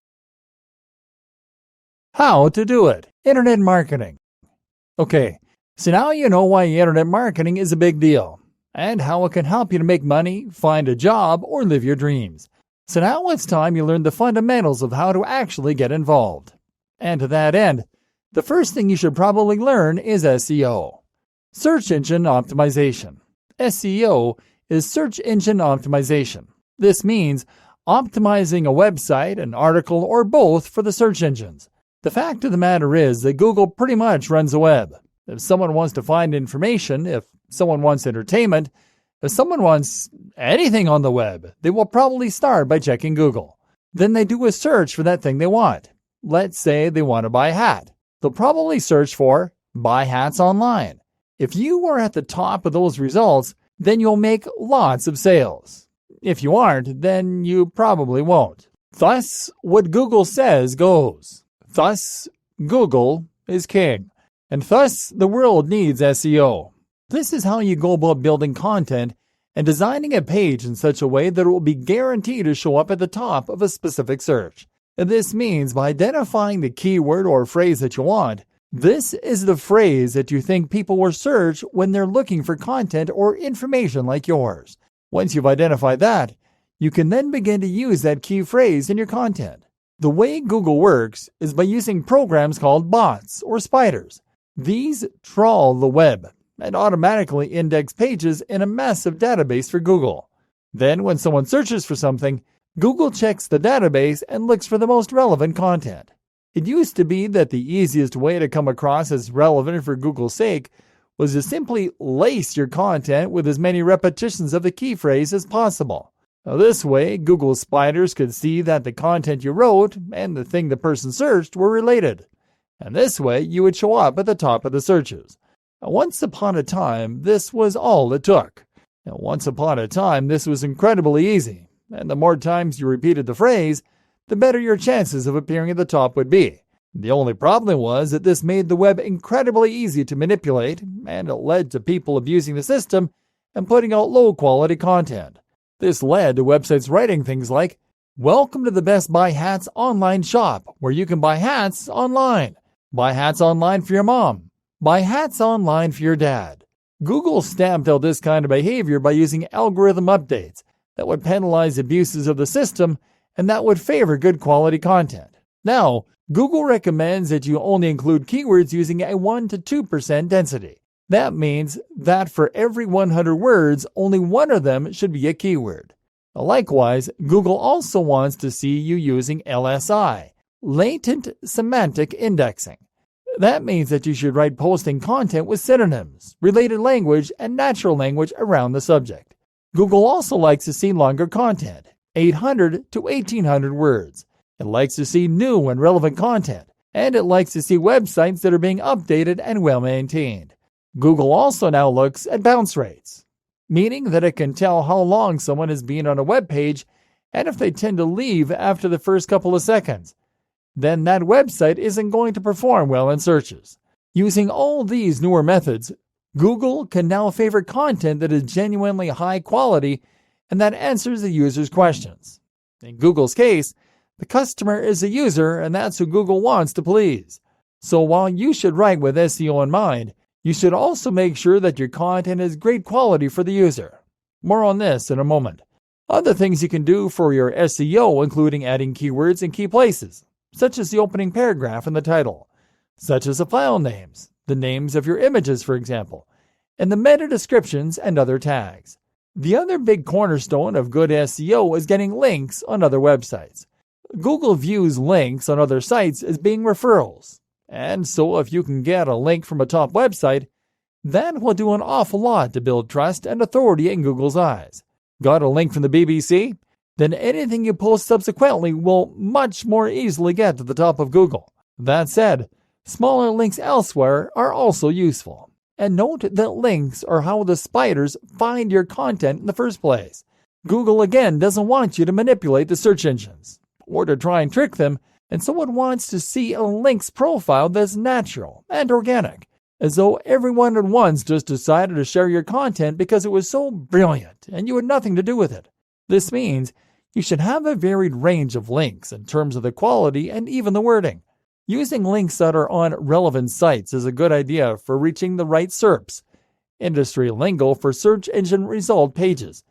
How to do it. Internet marketing. Okay. So now you know why internet marketing is a big deal, and how it can help you to make money, find a job, or live your dreams. So now it's time you learn the fundamentals of how to actually get involved. And to that end, the first thing you should probably learn is SEO. Search Engine Optimization. SEO is Search Engine Optimization. This means optimizing a website, an article, or both for the search engines. The fact of the matter is that Google pretty much runs the web. If someone wants to find information, if someone wants entertainment, if someone wants anything on the web, they will probably start by checking Google. Then they do a search for that thing they want. Let's say they want to buy a hat. They'll probably search for buy hats online. If you are at the top of those results, then you'll make lots of sales. If you aren't, then you probably won't. Thus, what Google says goes. Thus, Google is king. And thus, the world needs SEO. This is how you go about building content and designing a page in such a way that it will be guaranteed to show up at the top of a specific search. And this means by identifying the keyword or phrase that you want, this is the phrase that you think people will search when they're looking for content or information like yours. Once you've identified that, you can then begin to use that key phrase in your content. The way Google works is by using programs called bots or spiders. These trawl the web and automatically index pages in a massive database for Google. Then when someone searches for something, Google checks the database and looks for the most relevant content. It used to be that the easiest way to come across as relevant for Google's sake was to simply lace your content with as many repetitions of the key phrase as possible. Now, this way, Google spiders could see that the content you wrote and the thing the person searched were related. And this way, you would show up at the top of the searches. Now, once upon a time, this was all it took. Now, once upon a time, this was incredibly easy. And the more times you repeated the phrase, the better your chances of appearing at the top would be. The only problem was that this made the web incredibly easy to manipulate, and it led to people abusing the system and putting out low-quality content. This led to websites writing things like, "Welcome to the Best Buy Hats online shop, where you can buy hats online. Buy hats online for your mom. Buy hats online for your dad." Google stamped out this kind of behavior by using algorithm updates that would penalize abuses of the system and that would favor good quality content. Now, Google recommends that you only include keywords using a 1 to 2% density. That means that for every 100 words, only one of them should be a keyword. Likewise, Google also wants to see you using LSI, latent semantic indexing. That means that you should write posting content with synonyms, related language, and natural language around the subject. Google also likes to see longer content, 800 to 1800 words. It likes to see new and relevant content, and it likes to see websites that are being updated and well maintained. Google also now looks at bounce rates, meaning that it can tell how long someone has been on a web page and if they tend to leave after the first couple of seconds. Then that website isn't going to perform well in searches. Using all these newer methods, Google can now favor content that is genuinely high quality and that answers the user's questions. In Google's case, the customer is a user, and that's who Google wants to please. So while you should write with SEO in mind, you should also make sure that your content is great quality for the user. More on this in a moment. Other things you can do for your SEO including adding keywords in key places, such as the opening paragraph and the title, such as the file names, the names of your images, for example, and the meta descriptions and other tags. The other big cornerstone of good SEO is getting links on other websites. Google views links on other sites as being referrals, and so if you can get a link from a top website, that will do an awful lot to build trust and authority in Google's eyes. Got a link from the BBC? Then anything you post subsequently will much more easily get to the top of Google. That said, smaller links elsewhere are also useful. And note that links are how the spiders find your content in the first place. Google again doesn't want you to manipulate the search engines or to try and trick them, and so it wants to see a link's profile that's natural and organic, as though everyone at once just decided to share your content because it was so brilliant and you had nothing to do with it. This means you should have a varied range of links in terms of the quality and even the wording. Using links that are on relevant sites is a good idea for reaching the right SERPs, industry lingo for search engine result pages,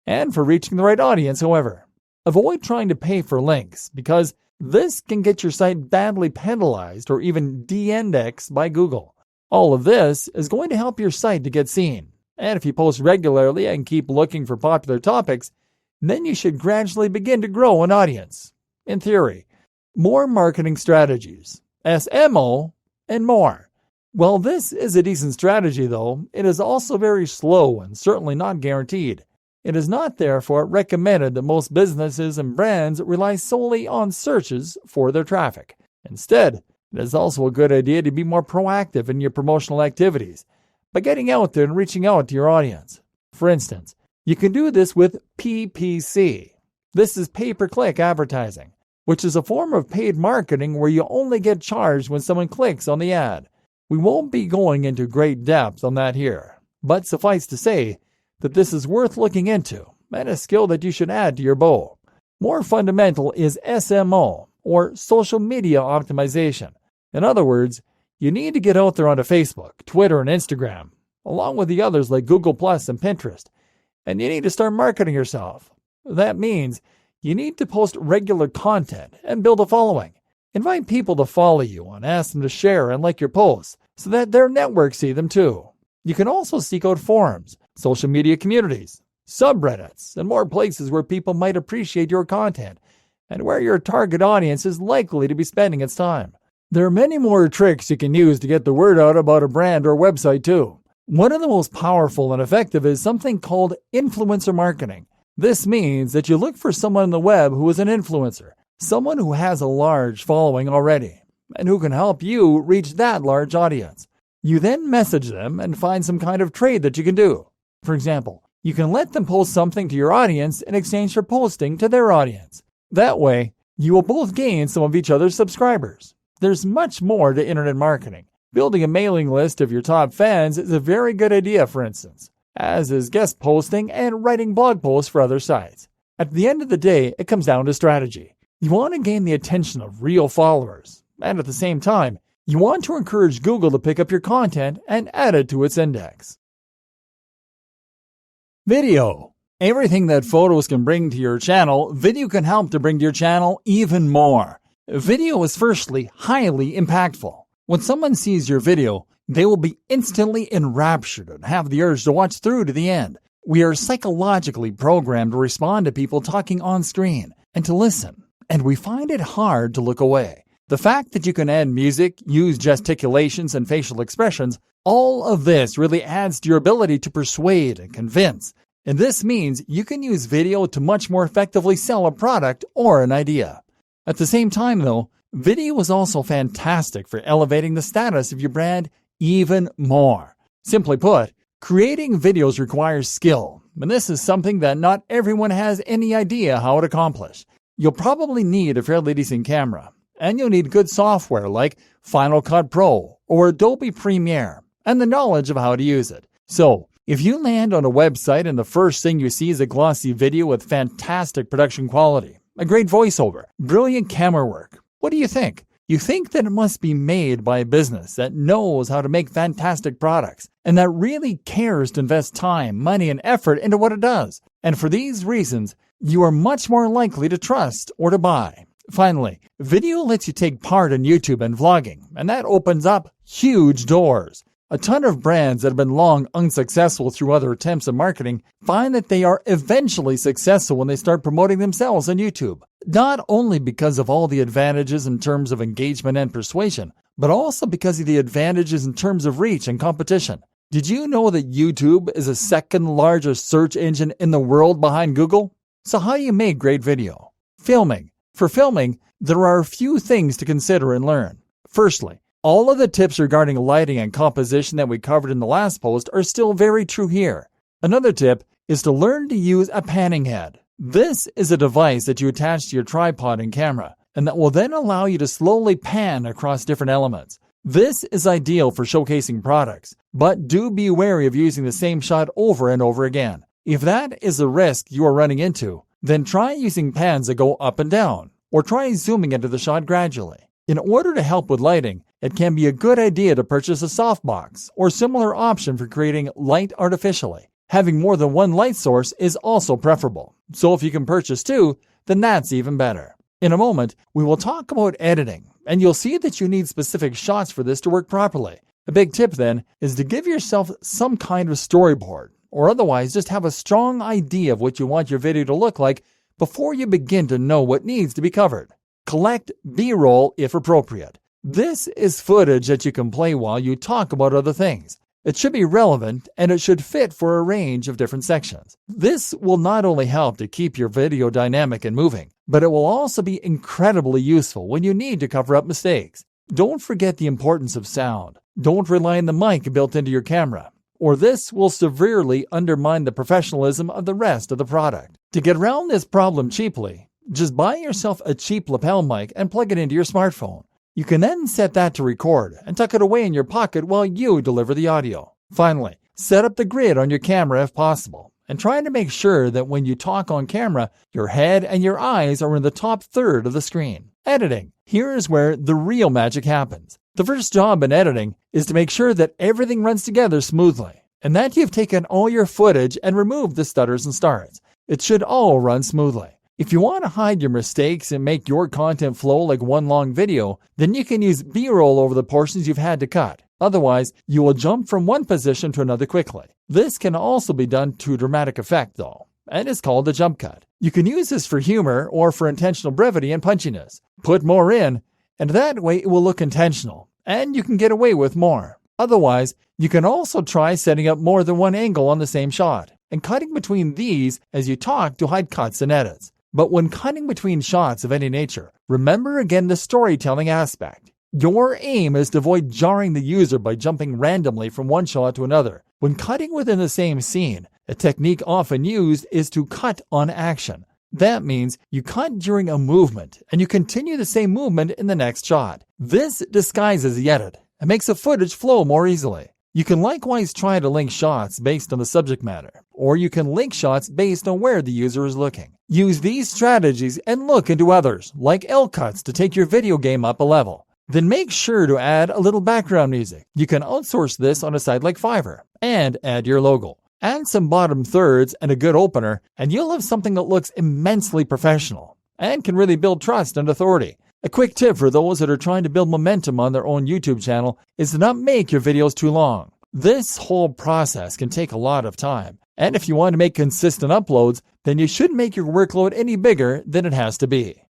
and for reaching the right audience, however. Avoid trying to pay for links because this can get your site badly penalized or even de-indexed by Google. All of this is going to help your site to get seen, and if you post regularly and keep looking for popular topics, then you should gradually begin to grow an audience. In theory, more marketing strategies, SMO, and more. While this is a decent strategy, though, it is also very slow and certainly not guaranteed. It is not therefore recommended that most businesses and brands rely solely on searches for their traffic. Instead, it is also a good idea to be more proactive in your promotional activities by getting out there and reaching out to your audience. For instance, you can do this with PPC. This is pay-per-click advertising, which is a form of paid marketing where you only get charged when someone clicks on the ad. We won't be going into great depth on that here, but suffice to say that this is worth looking into and a skill that you should add to your bow. More fundamental is SMO, or social media optimization. In other words, you need to get out there onto Facebook, Twitter, and Instagram, along with the others like Google Plus and Pinterest, and you need to start marketing yourself. That means you need to post regular content and build a following. Invite people to follow you and ask them to share and like your posts so that their networks see them too. You can also seek out forums, social media communities, subreddits, and more places where people might appreciate your content and where your target audience is likely to be spending its time. There are many more tricks you can use to get the word out about a brand or website too. One of the most powerful and effective is something called influencer marketing. This means that you look for someone on the web who is an influencer, someone who has a large following already, and who can help you reach that large audience. You then message them and find some kind of trade that you can do. For example, you can let them post something to your audience in exchange for posting to their audience. That way, you will both gain some of each other's subscribers. There's much more to internet marketing. Building a mailing list of your top fans is a very good idea, for instance, as is guest posting and writing blog posts for other sites. At the end of the day, it comes down to strategy. You want to gain the attention of real followers, and at the same time, you want to encourage Google to pick up your content and add it to its index. Video. Everything that photos can bring to your channel, video can help to bring to your channel even more. Video is firstly highly impactful. When someone sees your video, They will be instantly enraptured and have the urge to watch through to the end. We are psychologically programmed to respond to people talking on screen and to listen, and we find it hard to look away. The fact that you can add music, use gesticulations and facial expressions, all of this really adds to your ability to persuade and convince. And this means you can use video to much more effectively sell a product or an idea. At the same time, though, video is also fantastic for elevating the status of your brand even more. Simply put, creating videos requires skill, and this is something that not everyone has any idea how to accomplish. You'll probably need a fairly decent camera, and you'll need good software like Final Cut Pro or Adobe Premiere, and the knowledge of how to use it. So, if you land on a website and the first thing you see is a glossy video with fantastic production quality, a great voiceover, brilliant camera work, what do you think? You think that it must be made by a business that knows how to make fantastic products and that really cares to invest time, money, and effort into what it does. And for these reasons, you are much more likely to trust or to buy. Finally, video lets you take part in YouTube and vlogging, and that opens up huge doors. A ton of brands that have been long unsuccessful through other attempts at marketing find that they are eventually successful when they start promoting themselves on YouTube. Not only because of all the advantages in terms of engagement and persuasion, but also because of the advantages in terms of reach and competition. Did you know that YouTube is the second largest search engine in the world behind Google? So how do you make great video? Filming. For filming, there are a few things to consider and learn. Firstly, all of the tips regarding lighting and composition that we covered in the last post are still very true here. Another tip is to learn to use a panning head. This is a device that you attach to your tripod and camera, and that will then allow you to slowly pan across different elements. This is ideal for showcasing products, but do be wary of using the same shot over and over again. If that is a risk you are running into, then try using pans that go up and down, or try zooming into the shot gradually. In order to help with lighting, it can be a good idea to purchase a softbox or similar option for creating light artificially. Having more than one light source is also preferable, so if you can purchase two, then that's even better. In a moment, we will talk about editing, and you'll see that you need specific shots for this to work properly. A big tip then is to give yourself some kind of storyboard, or otherwise just have a strong idea of what you want your video to look like before you begin to know what needs to be covered. Collect B-roll if appropriate. This is footage that you can play while you talk about other things. It should be relevant and it should fit for a range of different sections. This will not only help to keep your video dynamic and moving, but it will also be incredibly useful when you need to cover up mistakes. Don't forget the importance of sound. Don't rely on the mic built into your camera, or this will severely undermine the professionalism of the rest of the product. To get around this problem cheaply, just buy yourself a cheap lapel mic and plug it into your smartphone. You can then set that to record and tuck it away in your pocket while you deliver the audio. Finally, set up the grid on your camera if possible, and try to make sure that when you talk on camera, your head and your eyes are in the top third of the screen. Editing. Here is where the real magic happens. The first job in editing is to make sure that everything runs together smoothly, and that you've taken all your footage and removed the stutters and starts. It should all run smoothly. If you want to hide your mistakes and make your content flow like one long video, then you can use B-roll over the portions you've had to cut. Otherwise, you will jump from one position to another quickly. This can also be done to dramatic effect though, and is called a jump cut. You can use this for humor or for intentional brevity and punchiness. Put more in, and that way it will look intentional, and you can get away with more. Otherwise, you can also try setting up more than one angle on the same shot, and cutting between these as you talk to hide cuts and edits. But when cutting between shots of any nature, remember again the storytelling aspect. Your aim is to avoid jarring the user by jumping randomly from one shot to another. When cutting within the same scene, a technique often used is to cut on action. That means you cut during a movement, and you continue the same movement in the next shot. This disguises the edit and makes the footage flow more easily. You can likewise try to link shots based on the subject matter, or you can link shots based on where the user is looking. Use these strategies and look into others, like L cuts, to take your video game up a level. Then make sure to add a little background music. You can outsource this on a site like Fiverr, and add your logo. Add some bottom thirds and a good opener, and you'll have something that looks immensely professional, and can really build trust and authority. A quick tip for those that are trying to build momentum on their own YouTube channel is to not make your videos too long. This whole process can take a lot of time, and if you want to make consistent uploads, then you shouldn't make your workload any bigger than it has to be.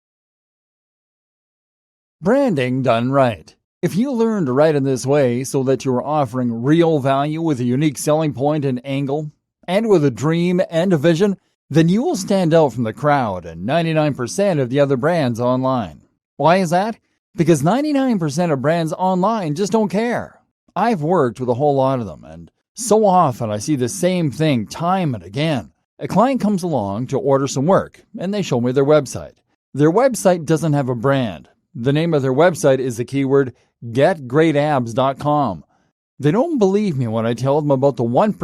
Branding done right. If you learn to write in this way so that you are offering real value with a unique selling point and angle, and with a dream and a vision, then you will stand out from the crowd and 99% of the other brands online. Why is that? Because 99% of brands online just don't care. I've worked with a whole lot of them, and so often I see the same thing time and again. A client comes along to order some work, and they show me their website. Their website doesn't have a brand. The name of their website is the keyword getgreatabs.com. They don't believe me when I tell them about the 1%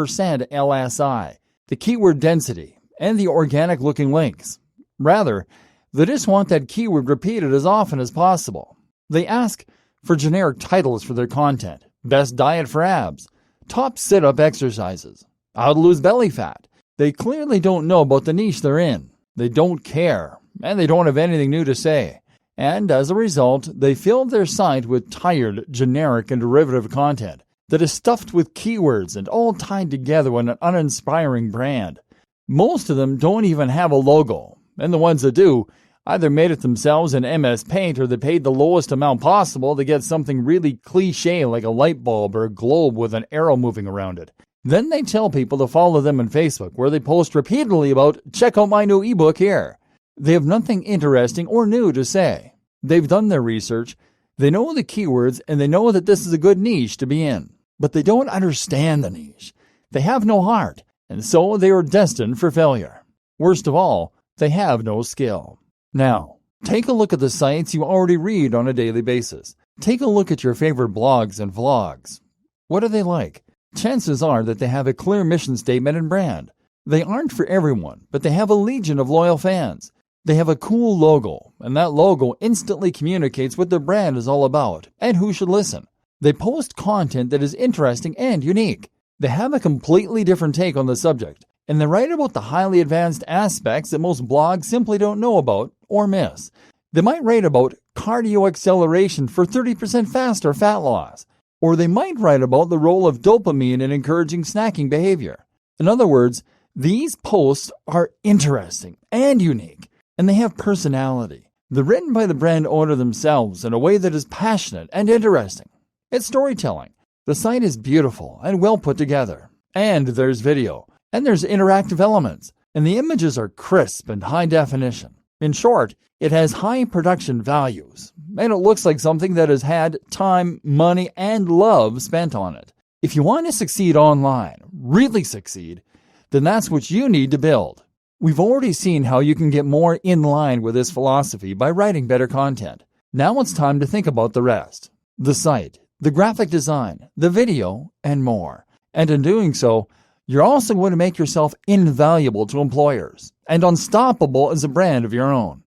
LSI, the keyword density, and the organic-looking links. Rather, they just want that keyword repeated as often as possible. They ask for generic titles for their content: best diet for abs, top sit-up exercises, how to lose belly fat. They clearly don't know about the niche they're in. They don't care, and they don't have anything new to say. And as a result, they fill their site with tired, generic, and derivative content that is stuffed with keywords and all tied together in an uninspiring brand. Most of them don't even have a logo, and the ones that do either made it themselves in MS Paint or they paid the lowest amount possible to get something really cliche like a light bulb or a globe with an arrow moving around it. Then they tell people to follow them on Facebook, where they post repeatedly about, check out my new ebook here. They have nothing interesting or new to say. They've done their research, they know the keywords, and they know that this is a good niche to be in. But they don't understand the niche. They have no heart, and so they are destined for failure. Worst of all, they have no skill. Now, take a look at the sites you already read on a daily basis. Take a look at your favorite blogs and vlogs. What are they like? Chances are that they have a clear mission statement and brand. They aren't for everyone, but they have a legion of loyal fans. They have a cool logo, and that logo instantly communicates what their brand is all about and who should listen. They post content that is interesting and unique. They have a completely different take on the subject, and they write about the highly advanced aspects that most blogs simply don't know about or miss. They might write about cardio acceleration for 30% faster fat loss, or they might write about the role of dopamine in encouraging snacking behavior. In other words, these posts are interesting and unique, and they have personality. They're written by the brand owner themselves in a way that is passionate and interesting. It's storytelling. The site is beautiful and well put together. And there's video. And there's interactive elements. And the images are crisp and high definition. In short, it has high production values. And it looks like something that has had time, money, and love spent on it. If you want to succeed online, really succeed, then that's what you need to build. We've already seen how you can get more in line with this philosophy by writing better content. Now it's time to think about the rest. The site, the graphic design, the video, and more. And in doing so, you're also going to make yourself invaluable to employers and unstoppable as a brand of your own.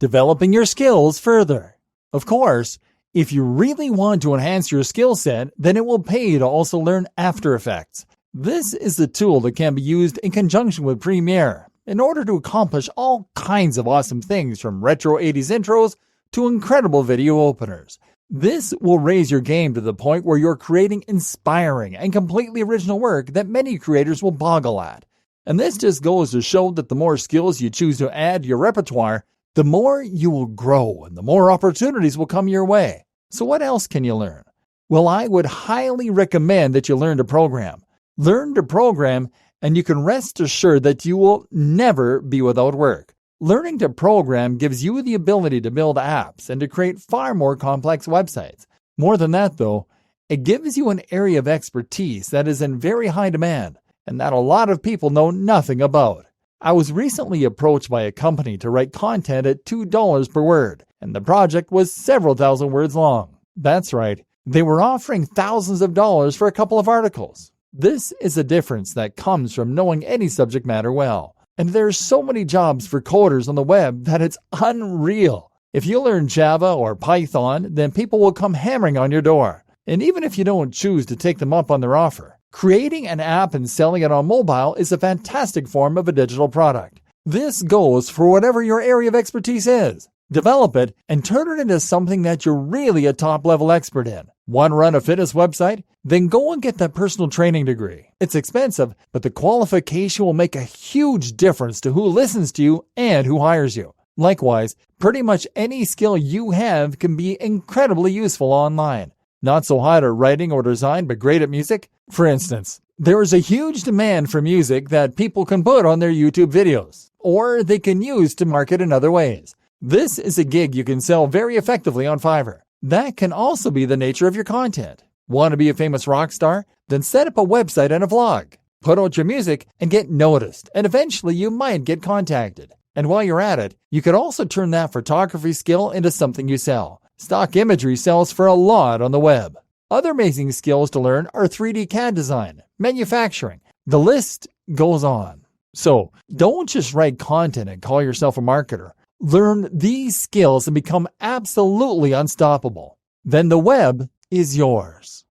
Developing your skills further. Of course, if you really want to enhance your skill set, then it will pay to also learn After Effects. This is the tool that can be used in conjunction with Premiere in order to accomplish all kinds of awesome things, from retro 80s intros to incredible video openers. This will raise your game to the point where you're creating inspiring and completely original work that many creators will boggle at. And this just goes to show that the more skills you choose to add to your repertoire, the more you will grow and the more opportunities will come your way. So what else can you learn? Well, I would highly recommend that you learn to program. Learn to program, and you can rest assured that you will never be without work. Learning to program gives you the ability to build apps and to create far more complex websites. More than that, though, it gives you an area of expertise that is in very high demand and that a lot of people know nothing about. I was recently approached by a company to write content at $2 per word, and the project was several thousand words long. That's right, they were offering thousands of dollars for a couple of articles. This is a difference that comes from knowing any subject matter well. And there's so many jobs for coders on the web that it's unreal. If you learn Java or Python, then people will come hammering on your door. And even if you don't choose to take them up on their offer, creating an app and selling it on mobile is a fantastic form of a digital product. This goes for whatever your area of expertise is. Develop it and turn it into something that you're really a top-level expert in. Want to run a fitness website? Then go and get that personal training degree. It's expensive, but the qualification will make a huge difference to who listens to you and who hires you. Likewise, pretty much any skill you have can be incredibly useful online. Not so hot at writing or design, but great at music? For instance, there is a huge demand for music that people can put on their YouTube videos, or they can use to market in other ways. This is a gig you can sell very effectively on Fiverr. That can also be the nature of your content. Want to be a famous rock star? Then set up a website and a vlog. Put out your music and get noticed, and eventually you might get contacted. And while you're at it, you could also turn that photography skill into something you sell. Stock imagery sells for a lot on the web. Other amazing skills to learn are 3D CAD design, manufacturing. The list goes on. So don't just write content and call yourself a marketer. Learn these skills and become absolutely unstoppable. Then the web is yours.